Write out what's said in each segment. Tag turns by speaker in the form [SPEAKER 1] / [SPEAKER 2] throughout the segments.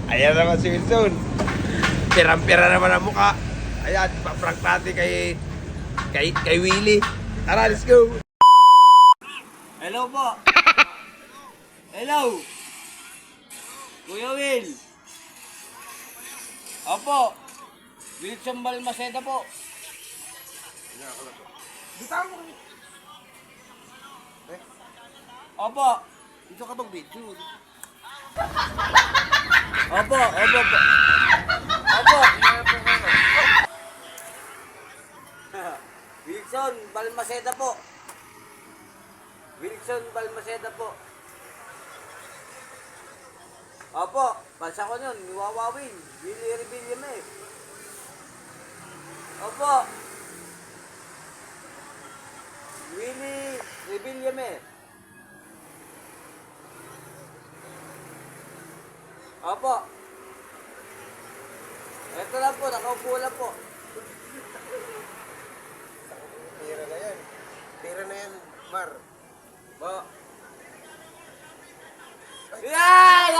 [SPEAKER 1] Ayan naman si Wilson. Pirang-pira naman ang mukha. Ayan, paprank natin kay Willie. Tara, let's go.
[SPEAKER 2] Hello po. Hello. Kuya Will. Opo. Wilson Balmaceda po. Opo.
[SPEAKER 1] Dito ka bang video?
[SPEAKER 2] Opo. Opo. Wilson Balmaceda po. Wilson Balmaceda po. Opo, bansa ko nun, Wawawin, Willie Rebillame. Opo. Willie Rebillame. Opo. Ito lang po, nakaupo lang po.
[SPEAKER 1] Pira na yan. Pira na yan, Mar.
[SPEAKER 2] Po. Yeah!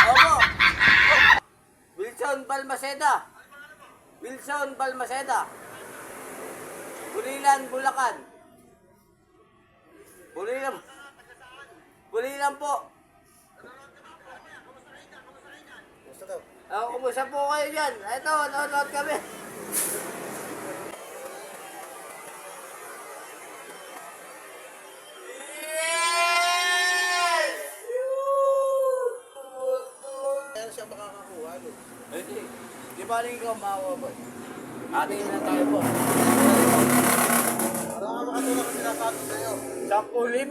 [SPEAKER 2] Opo. Wilson Balmaceda. Wilson Balmaceda. Bulilan, Bulacan. Bulilan po.
[SPEAKER 1] Gusto daw?
[SPEAKER 2] Kumusta po kayo dyan? Ito, nanonood kami.
[SPEAKER 1] Kaya siya makakakuha, no?
[SPEAKER 2] Di ba rin ikaw maawa ba? Ating na tayo po.
[SPEAKER 1] Ano ka makatulong ang sinasabi sa'yo?
[SPEAKER 2] 10,000.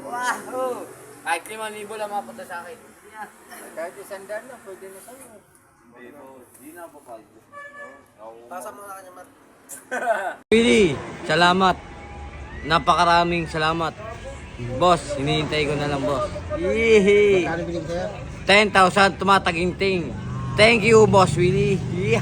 [SPEAKER 2] Wow! Kahit 5,000 lang mapunta sa akin.
[SPEAKER 3] Kahit 100 na, pwede na sa'yo.
[SPEAKER 2] Hindi na po pa.
[SPEAKER 1] Tasa mo na kanya, Mar.
[SPEAKER 3] Willie, salamat. Napakaraming salamat. Boss, hinihintay ko na lang, boss. Yee!
[SPEAKER 1] Kano binigay sa'yo?
[SPEAKER 3] 10,000 tumataginting. Thank you, Boss Willie. Yee!